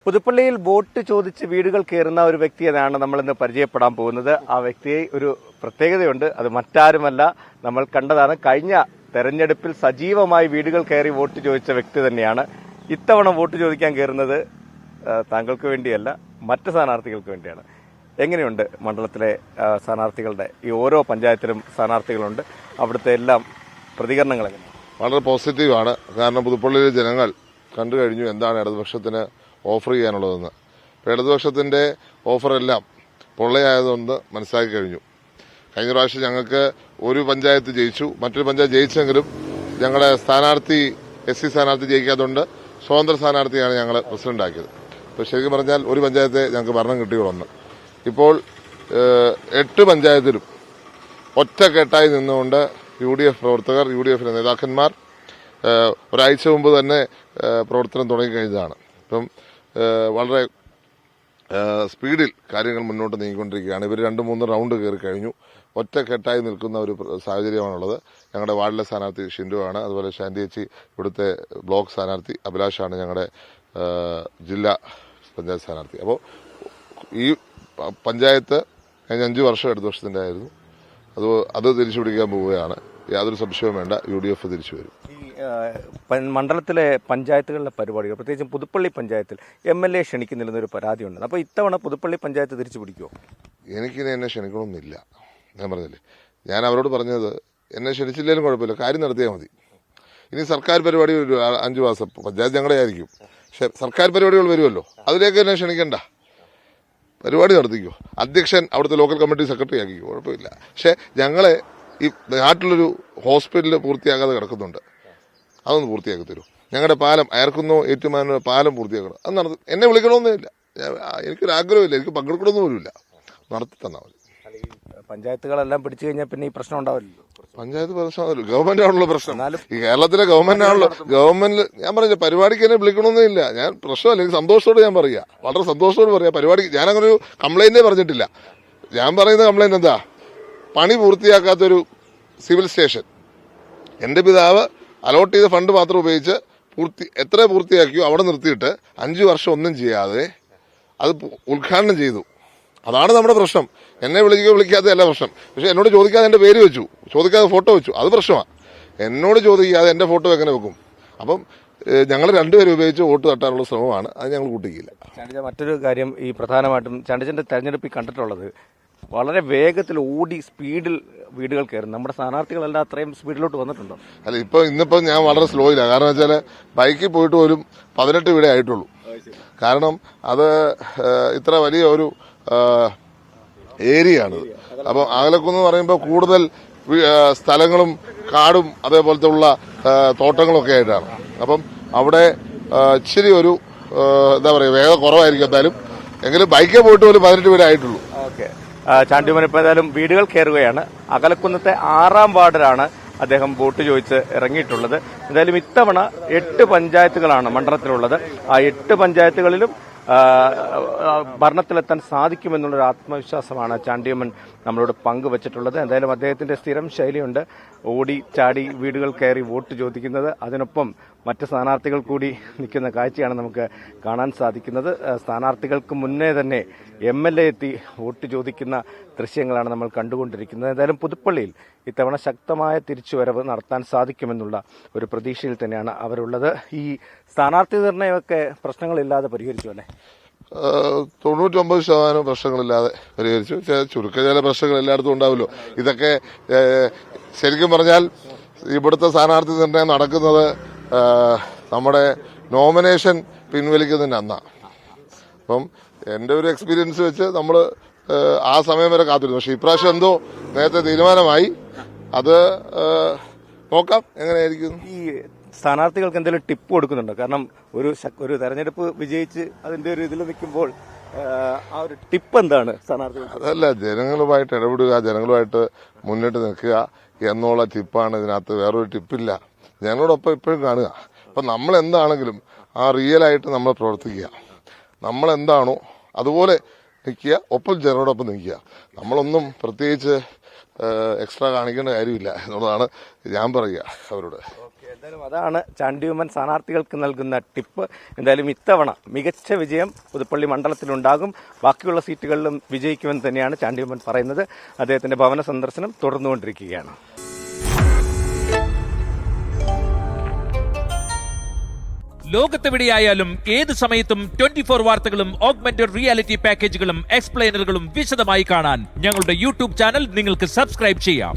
പുതുപ്പള്ളിയിൽ വോട്ട് ചോദിച്ച് വീടുകൾ കയറുന്ന ഒരു വ്യക്തിയാണ് നമ്മൾ ഇന്ന് പരിചയപ്പെടാൻ പോകുന്നത്. ആ വ്യക്തിയെ ഒരു പ്രത്യേകതയുണ്ട്. അത് മറ്റാരുമല്ല, നമ്മൾ കണ്ടതാണ്. കഴിഞ്ഞ തെരഞ്ഞെടുപ്പിൽ സജീവമായി വീടുകൾ കയറി വോട്ട് ചോദിച്ച വ്യക്തി തന്നെയാണ്. ഇത്തവണ വോട്ട് ചോദിക്കാൻ കയറുന്നത് താങ്കൾക്ക് വേണ്ടിയല്ല, മറ്റ് സ്ഥാനാർത്ഥികൾക്ക് വേണ്ടിയാണ്. എങ്ങനെയുണ്ട് മണ്ഡലത്തിലെ സ്ഥാനാർത്ഥികളുടെ ഈ ഓരോ പഞ്ചായത്തിലും സ്ഥാനാർത്ഥികളുണ്ട്, അവിടുത്തെ എല്ലാം പ്രതികരണങ്ങൾ എങ്ങനെയാണ്? വളരെ പോസിറ്റീവാണ്. കാരണം പുതുപ്പള്ളിയിലെ ജനങ്ങൾ കണ്ടു കഴിഞ്ഞു എന്താണ് ഇടതുപക്ഷത്തിന് ഓഫർ ചെയ്യാനുള്ളതെന്ന്. ഇടതുപക്ഷത്തിന്റെ ഓഫറെല്ലാം പൊള്ളയായതുകൊണ്ട് മനസ്സിലാക്കി കഴിഞ്ഞു. കഴിഞ്ഞ പ്രാവശ്യം ഞങ്ങൾക്ക് ഒരു പഞ്ചായത്ത് ജയിച്ചു, മറ്റൊരു പഞ്ചായത്ത് ജയിച്ചെങ്കിലും ഞങ്ങളുടെ സ്ഥാനാർത്ഥി SC സ്ഥാനാർത്ഥി ജയിക്കാത്തതുകൊണ്ട് സ്വതന്ത്ര സ്ഥാനാർത്ഥിയാണ് ഞങ്ങൾ പ്രസിഡന്റാക്കിയത്. അപ്പോൾ ശരിക്കും പറഞ്ഞാൽ ഒരു പഞ്ചായത്തെ ഞങ്ങൾക്ക് ഭരണം കിട്ടിയുള്ളൂ. ഇപ്പോൾ 8 പഞ്ചായത്തിലും ഒറ്റക്കെട്ടായി നിന്നുകൊണ്ട് UDF പ്രവർത്തകർ, UDF നേതാക്കന്മാർ ഒരാഴ്ച മുമ്പ് തന്നെ പ്രവർത്തനം തുടങ്ങിക്കഴിഞ്ഞതാണ്. ഇപ്പം വളരെ സ്പീഡിൽ കാര്യങ്ങൾ മുന്നോട്ട് നീങ്ങിക്കൊണ്ടിരിക്കുകയാണ്. ഇവർ 2-3 റൗണ്ട് കയറി കഴിഞ്ഞു. ഒറ്റക്കെട്ടായി നിൽക്കുന്ന ഒരു സാഹചര്യമാണുള്ളത്. ഞങ്ങളുടെ വാർഡിലെ സ്ഥാനാർത്ഥി ഷിൻഡുവാണ്. അതുപോലെ ശാന്തി ചേച്ചി ഇവിടുത്തെ ബ്ലോക്ക് സ്ഥാനാർത്ഥി, അഭിലാഷാണ് ഞങ്ങളുടെ ജില്ലാ പഞ്ചായത്ത് സ്ഥാനാർത്ഥി. അപ്പോൾ ഈ പഞ്ചായത്ത് കഴിഞ്ഞ 5 വർഷം ഇടതുപക്ഷത്തിന്റെ ആയിരുന്നു. അത് തിരിച്ചുപിടിക്കാൻ പോവുകയാണ്. യാതൊരു സംശയവും വേണ്ട, UDF തിരിച്ചു വരും. മണ്ഡലത്തിലെ പഞ്ചായത്തുകളിലെ പരിപാടികൾ, പ്രത്യേകിച്ചും പുതുപ്പള്ളി പഞ്ചായത്തിൽ MLA ക്ഷണിക്കുന്നില്ലെന്നൊരു പരാതിയുണ്ട്. അപ്പോൾ ഇത്തവണ പുതുപ്പള്ളി പഞ്ചായത്ത് തിരിച്ചു പിടിക്കുമോ? എനിക്കിനി എന്നെ ക്ഷണിക്കണമെന്നില്ല. ഞാൻ പറഞ്ഞില്ലേ, ഞാൻ അവരോട് പറഞ്ഞത് എന്നെ ക്ഷണിച്ചില്ലെങ്കിലും കുഴപ്പമില്ല, കാര്യം നടത്തിയാൽ മതി. ഇനി സർക്കാർ പരിപാടി ഒരു 5 മാസം പഞ്ചായത്ത് ഞങ്ങളുടെ ആയിരിക്കും, പക്ഷെ സർക്കാർ പരിപാടികൾ വരുമല്ലോ, അതിലേക്ക് എന്നെ ക്ഷണിക്കണ്ട, പരിപാടി നടത്തിക്കോ. അധ്യക്ഷൻ അവിടുത്തെ ലോക്കൽ കമ്മിറ്റി സെക്രട്ടറി ആക്കിക്കോ, കുഴപ്പമില്ല. പക്ഷെ ഞങ്ങളെ ഈ നാട്ടിലൊരു ഹോസ്പിറ്റൽ പൂർത്തിയാക്കാതെ കിടക്കുന്നുണ്ട്, അതൊന്ന് പൂർത്തിയാക്കി തരൂ. ഞങ്ങളുടെ പാലം അയർക്കുന്നോ ഏറ്റുമാനോ പാലം പൂർത്തിയാക്കണം, അത് നടത്തി. എന്നെ വിളിക്കണമെന്നില്ല, എനിക്കൊരു ആഗ്രഹമില്ല, എനിക്ക് പങ്കെടുക്കണമെന്ന് പോലുമില്ല, നടത്തി തന്നാൽ മതി. പഞ്ചായത്തുകളെല്ലാം പിടിച്ചു കഴിഞ്ഞാൽ പിന്നെ ഈ പ്രശ്നം ഉണ്ടാവില്ലല്ലോ. പഞ്ചായത്ത് പ്രശ്നമല്ലോ, ഗവൺമെന്റ് ആണല്ലോ പ്രശ്നം. ഈ കേരളത്തിലെ ഗവൺമെന്റ് ആണല്ലോ. ഗവൺമെന്റ് ഞാൻ പറഞ്ഞ പരിപാടിക്ക് എന്നെ വിളിക്കണമെന്നില്ല, ഞാൻ പ്രശ്നമല്ല, എനിക്ക് സന്തോഷത്തോടെ ഞാൻ പറയാ, വളരെ സന്തോഷത്തോട് പറയാം. പരിപാടി ഞാൻ അങ്ങനെ ഒരു കംപ്ലൈന്റേ പറഞ്ഞിട്ടില്ല. ഞാൻ പറയുന്ന കംപ്ലൈന്റ് എന്താ, പണി പൂർത്തിയാക്കാത്തൊരു സിവിൽ സ്റ്റേഷൻ എന്റെ പിതാവ് അലോട്ട് ചെയ്ത ഫണ്ട് മാത്രം ഉപയോഗിച്ച് എത്ര പൂർത്തിയാക്കിയോ അവിടെ നിർത്തിയിട്ട് 5 വർഷം ഒന്നും ചെയ്യാതെ അത് ഉദ്ഘാടനം ചെയ്തു. അതാണ് നമ്മുടെ പ്രശ്നം. എന്നെ വിളിക്കാത്തതല്ല പ്രശ്നം. പക്ഷെ എന്നോട് ചോദിക്കാതെ എന്റെ പേര് വെച്ചു, ചോദിക്കാതെ ഫോട്ടോ വെച്ചു, അത് പ്രശ്നമാണ്. എന്നോട് ചോദിക്കാതെ എന്റെ ഫോട്ടോ എങ്ങനെ വെക്കും? അപ്പം ഞങ്ങൾ 2 പേരും ഉപയോഗിച്ച് വോട്ട് തട്ടാനുള്ള ശ്രമമാണ്, അത് ഞങ്ങൾ കൂട്ടിക്കില്ല. ചാണ്ടിച്ച, മറ്റൊരു കാര്യം ഈ പ്രധാനമായിട്ടും ചാണ്ടിച്ചന്റെ തെരഞ്ഞെടുപ്പിൽ കണ്ടിട്ടുള്ളത്, വളരെ വേഗത്തിൽ ഓടി സ്പീഡിൽ വീടുകൾ കയറും. നമ്മുടെ സ്ഥാനാർത്ഥികളെല്ലാം അത്രയും സ്പീഡിലോട്ട് വന്നിട്ടുണ്ടോ? അല്ല, ഇന്നിപ്പോ ഞാൻ വളരെ സ്ലോയിലാണ്. കാരണം വെച്ചാൽ ബൈക്കിൽ പോയിട്ട് പോലും 18 വീടേ ആയിട്ടുള്ളൂ. കാരണം അത് ഇത്ര വലിയ ഒരു ഏരിയ ആണ്. അപ്പം ആകലക്കുന്ന് എന്ന് പറയുമ്പോൾ കൂടുതൽ സ്ഥലങ്ങളും കാടും അതേപോലത്തെ ഉള്ള തോട്ടങ്ങളും ഒക്കെ ആയിട്ടാണ്. അപ്പം അവിടെ ഇച്ചിരി ഒരു എന്താ പറയുക, വേഗം കുറവായിരിക്കും. എന്തായാലും എങ്കിലും ബൈക്കിൽ പോയിട്ട് പോലും 18 വീടേ ആയിട്ടുള്ളൂ. ഓക്കെ, ചാണ്ടിമൻ ഇപ്പോൾ ഏതായാലും വീടുകൾ കയറുകയാണ്. അകലക്കുന്നത്തെ 6ാം വാർഡിലാണ് അദ്ദേഹം വോട്ട് ചോദിച്ച് ഇറങ്ങിയിട്ടുള്ളത്. എന്തായാലും ഇത്തവണ 8 പഞ്ചായത്തുകളാണ് മണ്ഡലത്തിലുള്ളത്. ആ 8 പഞ്ചായത്തുകളിലും ഭരണത്തിലെത്താൻ സാധിക്കുമെന്നുള്ളൊരു ആത്മവിശ്വാസമാണ് ചാണ്ടിയമ്മൻ നമ്മളോട് പങ്കുവച്ചിട്ടുള്ളത്. എന്തായാലും അദ്ദേഹത്തിന്റെ സ്ഥിരം ശൈലിയുണ്ട്, ഓടി ചാടി വീടുകൾ കയറി വോട്ട് ചോദിക്കുന്നത്. അതിനൊപ്പം മറ്റ് സ്ഥാനാർത്ഥികൾ കൂടി നിൽക്കുന്ന കാഴ്ചയാണ് നമുക്ക് കാണാൻ സാധിക്കുന്നത്. സ്ഥാനാർത്ഥികൾക്ക് മുന്നേ തന്നെ MLA എത്തി വോട്ട് ചോദിക്കുന്ന ദൃശ്യങ്ങളാണ് നമ്മൾ കണ്ടുകൊണ്ടിരിക്കുന്നത്. എന്തായാലും പുതുപ്പള്ളിയിൽ ഇത്തവണ ശക്തമായ തിരിച്ചുവരവ് നടത്താൻ സാധിക്കുമെന്നുള്ള ഒരു പ്രതീക്ഷയിൽ തന്നെയാണ് അവരുള്ളത്. ഈ സ്ഥാനാർത്ഥി നിർണയമൊക്കെ പ്രശ്നങ്ങളില്ലാതെ പരിഹരിച്ചു അല്ലേ? 99% പ്രശ്നങ്ങളില്ലാതെ പരിഹരിച്ചു. ചുരുക്കം ചില പ്രശ്നങ്ങൾ എല്ലായിടത്തും ഉണ്ടാവുമല്ലോ. ഇതൊക്കെ ശരിക്കും പറഞ്ഞാൽ ഇവിടുത്തെ സ്ഥാനാർത്ഥി നിർണയം നടക്കുന്നത് നമ്മുടെ നോമിനേഷൻ പിൻവലിക്കുന്നതിന് അന്നാ. അപ്പം എന്റെ ഒരു എക്സ്പീരിയൻസ് വെച്ച് നമ്മൾ ആ സമയം വരെ കാത്തിരുന്നു. പക്ഷെ ഇപ്രാവശ്യം എന്തോ നേരത്തെ തീരുമാനമായി, അത് നോക്കാം എങ്ങനെയായിരിക്കും. ഈ സ്ഥാനാർത്ഥികൾക്ക് എന്തെങ്കിലും ടിപ്പ് കൊടുക്കുന്നുണ്ടോ? കാരണം ഒരു തെരഞ്ഞെടുപ്പ് വിജയിച്ച് അതിന്റെ ഒരു ഇതിൽ നിൽക്കുമ്പോൾ ആ ഒരു ടിപ്പ് എന്താണ് സ്ഥാനാർത്ഥികൾ? അതല്ല, ജനങ്ങളുമായിട്ട് ഇടപെടുക, ജനങ്ങളുമായിട്ട് മുന്നിട്ട് നിൽക്കുക എന്നുള്ള ടിപ്പാണ് ഇതിനകത്ത്. വേറൊരു ടിപ്പില്ല. ജനങ്ങളോടൊപ്പം ഇപ്പോഴും കാണുക. അപ്പം നമ്മൾ എന്താണെങ്കിലും ആ റിയലായിട്ട് നമ്മൾ പ്രവർത്തിക്കുക. നമ്മൾ എന്താണോ അതുപോലെ നിൽക്കുക, ഒപ്പം ജനങ്ങളോടൊപ്പം നിൽക്കുക. നമ്മളൊന്നും പ്രത്യേകിച്ച് എക്സ്ട്രാ കാണിക്കേണ്ട കാര്യമില്ല എന്നുള്ളതാണ് ഞാൻ പറയുക അവരോട്. എന്തായാലും അതാണ് ചാണ്ടിയുമ്മൻ സ്ഥാനാർത്ഥികൾക്ക് നൽകുന്ന ടിപ്പ്. എന്തായാലും ഇത്തവണ മികച്ച വിജയം പുതുപ്പള്ളി മണ്ഡലത്തിലുണ്ടാകും, ബാക്കിയുള്ള സീറ്റുകളിലും വിജയിക്കുമെന്ന് തന്നെയാണ് ചാണ്ടിയുമ്മൻ പറയുന്നത്. അദ്ദേഹത്തിന്റെ ഭവന സന്ദർശനം തുടർന്നുകൊണ്ടിരിക്കുകയാണ്. ലോകത്തെവിടെയായാലും ഏത് സമയത്തും 24 വാർത്തകളും ഓഗ്മെന്റഡ് റിയാലിറ്റി പാക്കേജുകളും എക്സ്പ്ലെയിനറുകളും വിശദമായി കാണാൻ ഞങ്ങളുടെ യൂട്യൂബ് ചാനൽ നിങ്ങൾക്ക് സബ്സ്ക്രൈബ് ചെയ്യാം.